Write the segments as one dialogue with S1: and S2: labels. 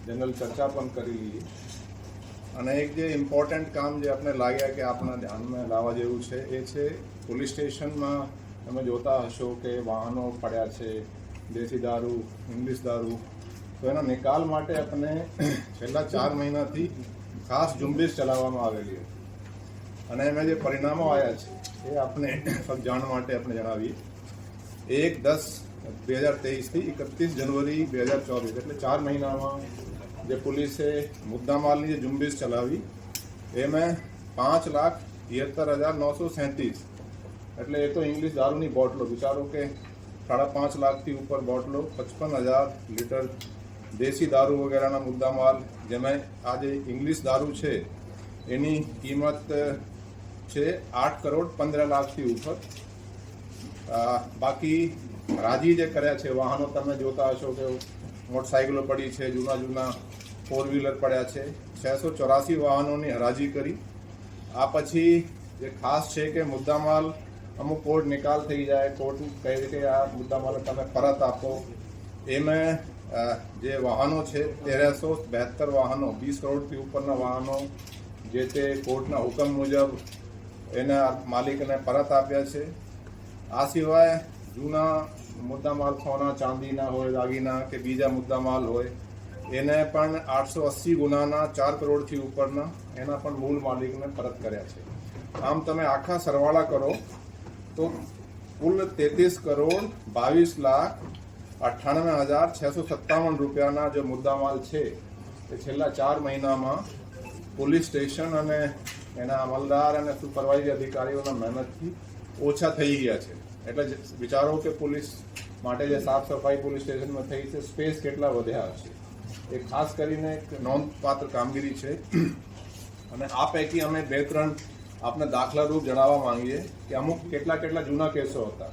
S1: General ચર્ચા પણ કરી લીધી. અને એક જે ઇમ્પોર્ટન્ટ કામ જે આપણે લાગ્યા કે આપણા ધ્યાનમાં લાવવા જેવું છે એ છે પોલીસ સ્ટેશનમાં તમે જોતા હશો કે વાહનો પડ્યા છે, દેશી દારૂ, ઇંગ્લિશ દારૂ. તો એના નિકાલ માટે આપણે છેલ્લા 4 મહિનાથી ખાસ ઝુંબેશ ચલાવવામાં આવેલી હતી. અને એમાં જે પરિણામો આવ્યા છે એ આપણે ફક્ત જાણ માટે આપણે જણાવીએ. 1/10/2023 થી 31 જનવરી 2024 એટલે 4 મહિનામાં જે પોલીસે મુદ્દામાલની જે ઝુંબેશ ચલાવી એમાં 5,73,937 એટલે એ તો ઇંગ્લિશ દારૂની બોટલો, વિચારો કે 5.5 લાખથી ઉપર બોટલો, 55,000 લીટર દેશી દારૂ વગેરેના મુદ્દામાલ, જેમાં આ જે ઇંગ્લિશ દારૂ છે એની કિંમત છે 8,15,00,000થી ઉપર. બાકી હરાજી જે કર્યા છે વાહનો, તમે જોતા હશો કે મોટરસાઇકલો પડી છે, જૂના 4 વ્હીલર પડ્યા છે. 684 વાહનોની હરાજી કરી. આ પછી જે ખાસ છે કે મુદ્દામાલ અમુક કોર્ટ નિકાલ થઈ જાય, કોર્ટ કહે કે આ મુદ્દામાલ તમે પરત આપો. એમાં જે વાહનો છે 1372 વાહનો, 20 કરોડથી ઉપરના વાહનો જે તે કોર્ટના હુકમ મુજબ એના માલિકને પરત આપ્યા છે. આ સિવાય જૂના મુદ્દામાલ, સોના ચાંદીના હોય, દાગીના કે બીજા મુદ્દામાલ હોય, એને પણ 880 ગુનાના 4 કરોડથી ઉપરના એના પણ મૂળ માલિકને પરત કર્યા છે. આમ તમે આખા સરવાળા કરો તો કુલ 33,22,98,657 રૂપિયાના જે મુદ્દામાલ છે એ છેલ્લા 4 મહિનામાં પોલીસ સ્ટેશન અને એના અમલદાર અને સુપરવાઇઝર અધિકારીઓના મહેનતથી ઓછા થઈ ગયા છે. એટલે વિચારો કે પોલીસ માટે જે સાફ સફાઈ પોલીસ સ્ટેશનમાં થઈ છે, સ્પેસ કેટલા વધ્યા હશે. એ ખાસ કરીને એક નોંધપાત્ર કામગીરી છે. અને આ પૈકી અમે 2-3 આપને દાખલારૂપ જણાવવા માંગીએ કે અમુક કેટલા જૂના કેસો હતા.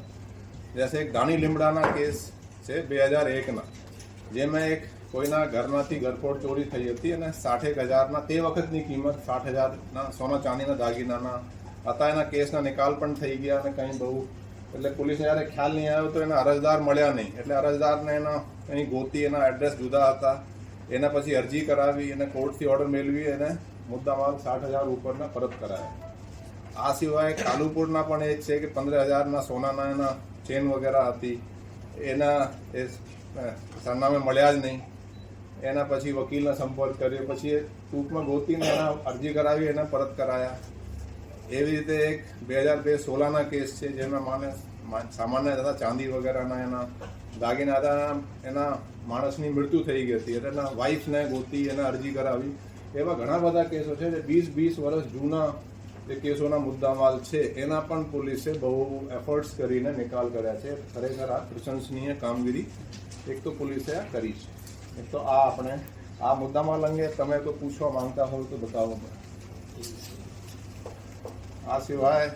S1: જૈસે એક દાણી લીમડાના કેસ છે 2001ના, જેમાં એક કોઈના ઘરમાંથી ઘરફોડ ચોરી થઈ હતી અને 61,000ના તે વખતની કિંમત 60,000ના સોના ચાંદીના દાગીનાના હતા. એના કેસના નિકાલ પણ થઈ ગયા અને કંઈ બહુ એટલે પોલીસને જ્યારે ખ્યાલ નહીં આવ્યો તો એના અરજદાર મળ્યા નહીં. એટલે અરજદારને એના કંઈ ગોતી, એના એડ્રેસ જુદા હતા. એના પછી અરજી કરાવી અને કોર્ટથી ઓર્ડર મેળવી એને મુદ્દામાલ 60,000 ઉપરના પરત કરાયા. આ સિવાય કાલુપુરના પણ એક છે કે 15,000ના સોનાના એના ચેન વગેરે હતી, એના એ સરનામે મળ્યા જ નહીં. એના પછી વકીલનો સંપર્ક કર્યો, પછી એ ટૂંકમાં ગોતીને એના અરજી કરાવી, એને પરત કરાયા. એવી રીતે એક 2016ના કેસ છે જેમાં સામાન્ય હતા ચાંદી વગેરેના એના દાગીના હતા, એના માણસની મૃત્યુ થઈ ગઈ હતી એટલે એના વાઇફને ગોતી એને અરજી કરાવી. એવા ઘણા બધા કેસો છે જે 20 વર્ષ જૂના જે કેસોના મુદ્દામાલ છે એના પણ પોલીસે બહુ એફર્ટ્સ કરીને નિકાલ કર્યા છે. ખરેખર આ પ્રશંસનીય કામગીરી એક તો પોલીસે આ કરી છે. એક તો આ આપણે આ મુદ્દામાલ અંગે તમે તો પૂછવા માંગતા હોય તો બતાવો. આ સિવાય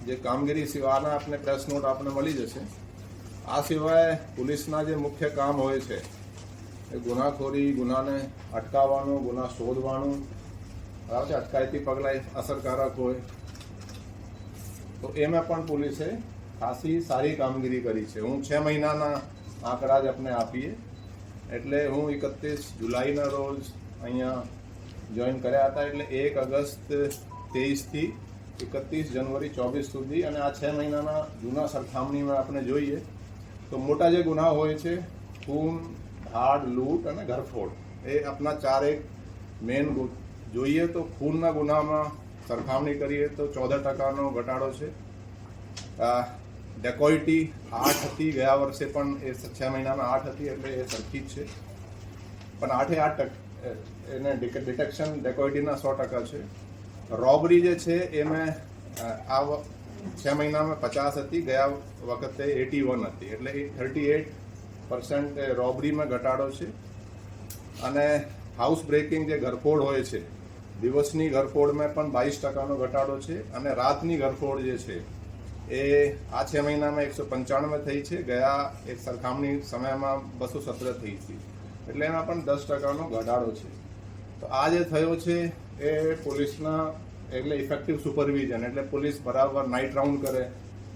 S1: જે કામગીરી સિવાયના આપણે પ્રેસ નોટ આપણે મળી જશે. આ સિવાય પોલીસના જે મુખ્ય કામ હોય છે એ ગુનાખોરી, ગુનાને અટકાવવાનું, ગુના શોધવાનું, બરાબર છે, અટકાયતી પગલાં અસરકારક હોય તો એમાં પણ પોલીસે ખાસી સારી કામગીરી કરી છે. હું 6 મહિનાના આંકડા જ આપણે આપીએ. એટલે હું 31 જુલાઈના રોજ અહીંયા જોઈન કર્યા હતા. એટલે 1 ઓગસ્ટ 23 થી 31 જનવરી 24 સુધી અને આ 6 મહિનાના જૂના સરખામણીમાં આપણે જોઈએ તો મોટા જે ગુના હોય છે ખૂન, ધાડ, લૂંટ અને ઘરફોડ, એ આપણા 4 મેન જોઈએ તો ખૂનના ગુનામાં સરખામણી કરીએ તો 14% ઘટાડો છે. ડેકોઇટી 8 હતી, ગયા વર્ષે પણ એ 6 મહિનામાં 8 હતી એટલે એ સરખી જ છે. પણ 8 એને ડિટેક્શન ડેકોઇટીના 100% છે. રોબરી જે છે એમાં આ 6 મહિનામાં 50 હતી, ગયા વખતે 81 હતી એટલે 38% રોબરીમાં ઘટાડો છે. અને હાઉસ બ્રેકિંગ જે ઘરફોડ હોય છે, દિવસની ઘરફોડમાં પણ 22%નો ઘટાડો છે. અને રાતની ઘરફોડ જે છે એ આ 6 મહિનામાં 195 થઈ છે, ગયા એક સરખામણી સમયમાં 217 થઈ હતી એટલે એમાં પણ 10%નો ઘટાડો છે. તો આ જે થયો છે એ પોલીસના એટલે ઇફેક્ટિવ સુપરવિઝન, એટલે પોલીસ બરાબર નાઇટ રાઉન્ડ કરે.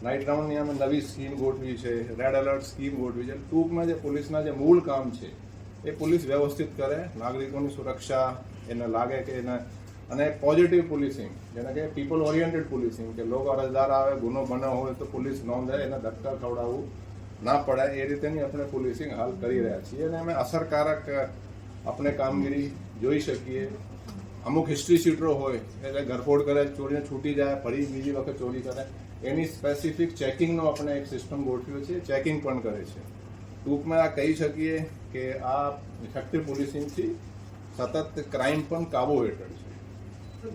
S1: નાઇટ રાઉન્ડની અમે નવી સ્કીમ ગોઠવી છે, રેડ એલર્ટ સ્કીમ ગોઠવી છે. ટૂંકમાં જે પોલીસના જે મૂળ કામ છે એ પોલીસ વ્યવસ્થિત કરે, નાગરિકોની સુરક્ષા એને લાગે કે એને, અને પોઝિટિવ પોલીસિંગ જેને કે પીપલ ઓરિએન્ટેડ પોલીસિંગ, કે લોકો અરજદાર આવે, ગુનો બન્યો હોય તો પોલીસ નોંધે, એને ધક્કા ખવડાવવું ના પડે, એ રીતેની આપણે પોલીસિંગ હાલ કરી રહ્યા છીએ અને અમે અસરકારક આપણે કામગીરી જોઈ શકીએ. અમુક હિસ્ટ્રી શીટરો હોય એટલે ઘરફોડ કરે, ચોરીને છૂટી જાય, ફરી બીજી વખત ચોરી કરે, એની સ્પેસિફિક ચેકિંગનો આપણે એક સિસ્ટમ ગોઠવ્યો છે, ચેકિંગ પણ કરે છે. ટૂંકમાં આ કહી શકીએ કે આ ઇફેક્ટિવ પોલીસિંગથી સતત ક્રાઇમ પણ કાબુ હેઠળ છે.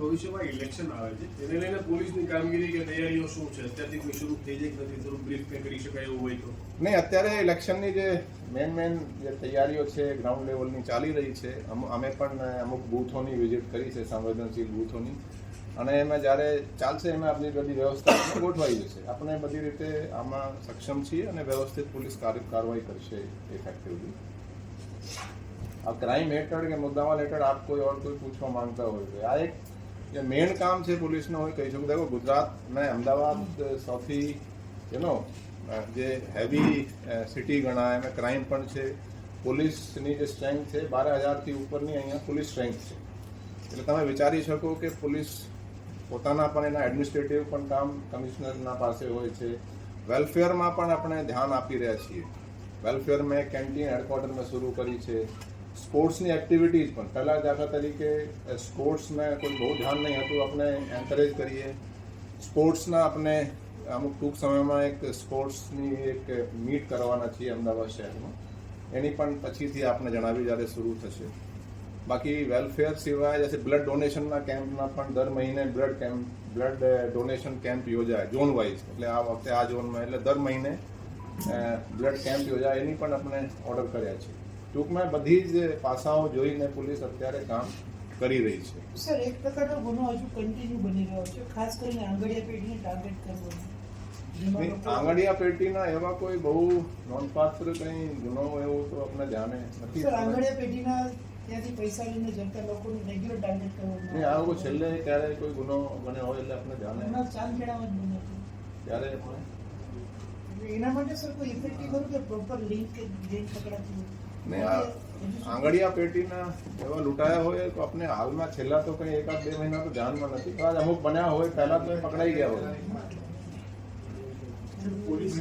S2: ભવિષ્યમાં ઇલેક્શન આવે છે, તેને લઈને પોલીસની કામગીરી કે તૈયારીઓ શું છે? અત્યારથી કોઈ શરૂ થઈ જાય કે નથી, થોડું બ્રીફ કરી શકાય એવું હોય તો?
S1: નહીં, અત્યારે ઇલેક્શનની જે મેન જે તૈયારીઓ છે ગ્રાઉન્ડ લેવલની ચાલી રહી છે. અમે પણ અમુક બૂથોની વિઝિટ કરી છે, સંવેદનશીલ બૂથોની, અને એમાં જ્યારે ચાલશે એમાં આપણી બધી વ્યવસ્થા ગોઠવાઈ જશે. આપણે બધી રીતે આમાં સક્ષમ છીએ અને વ્યવસ્થિત પોલીસ કાર્યવાહી કરશે ઇફેક્ટિવલી. આ ક્રાઇમ હેઠળ કે મુદ્દામાલ હેઠળ આપ કોઈ પૂછવા માંગતા હોય તો આ એક જે મેઇન કામ છે પોલીસનો હોય કહી શકું. દેખો, ગુજરાતમાં અમદાવાદ સૌથી જે હેવી સિટી ગણાય, એમાં ક્રાઇમ પણ છે. પોલીસની જે સ્ટ્રેન્થ છે 12,000થી ઉપરની અહીંયા પોલીસ સ્ટ્રેન્થ છે. એટલે તમે વિચારી શકો કે પોલીસ પોતાના પણ એના એડમિનિસ્ટ્રેટિવ પણ કામ કમિશનરના પાસે હોય છે. વેલફેરમાં પણ આપણે ધ્યાન આપી રહ્યા છીએ. વેલફેર મેં કેન્ટીન હેડક્વાર્ટરમાં શરૂ કરી છે. સ્પોર્ટ્સની એક્ટિવિટીઝ પણ પહેલાં દાખલા તરીકે સ્પોર્ટ્સમાં કોઈ બહુ ધ્યાન નહીં હતું, આપણે એન્કરેજ કરીએ. સ્પોર્ટ્સના આપણે અમુક ટૂંક સમયમાં એક સ્પોર્ટ્સની એક મીટ કરવાના છીએ અમદાવાદ શહેરમાં. એની પણ પછીથી આપણે જણાવી જ્યારે શરૂ થશે. બાકી વેલફેર સિવાય જैसे બ્લડ ડોનેશનના કેમ્પના પણ દર મહિને બ્લડ ડોનેશન કેમ્પ યોજાય ઝોન વાઇઝ. એટલે આ વખતે આ ઝોનમાં એટલે દર મહિને બ્લડ કેમ્પ યોજાય, એની પણ આપણે ઓર્ડર કર્યા છે. ટૂંકમાં બધી જ પાસાઓ જોઈને પોલીસ અત્યારે કામ કરી રહી છે.
S3: સર, એક પ્રકારનો ગુનો હજુ કન્ટિન્યુ બની રહ્યો છે, ખાસ કરીને આંગળીયા પેઢીને ટાર્ગેટ કરવાનો.
S1: આંગળીયા પેઢીના એવા કોઈ બહુ નોંધપાત્ર કંઈ ગુનો એવું તો આપણે ધ્યાને નથી.
S3: સર, આંગળીયા પેઢીના ત્યાંથી પૈસા લઈને જતા લોકોને રેગ્યુલર ટાર્ગેટ
S1: નહીં,
S3: કરવાનો.
S1: આવો છેલ્લે ક્યારે કોઈ ગુનો બન્યો હોય એટલે આપણે ધ્યાને
S3: ચાંદખેડામાં જ બન્યો હતો.
S1: ત્યારે
S3: એના માટે સર કોઈ ઇફેક્ટિવ ખરું કે પ્રોપર લિંક પકડાતી હોય?
S1: ને આ આંગળીયા પેટીના એવા લૂંટાયા હોય તો આપણે હાલમાં છેલ્લા તો કંઈ 1-2 મહિના તો ધ્યાનમાં નથી. કદાચ અમુક બન્યા હોય, પહેલા તો એ પકડાઈ ગયા હોય.
S2: પોલીસ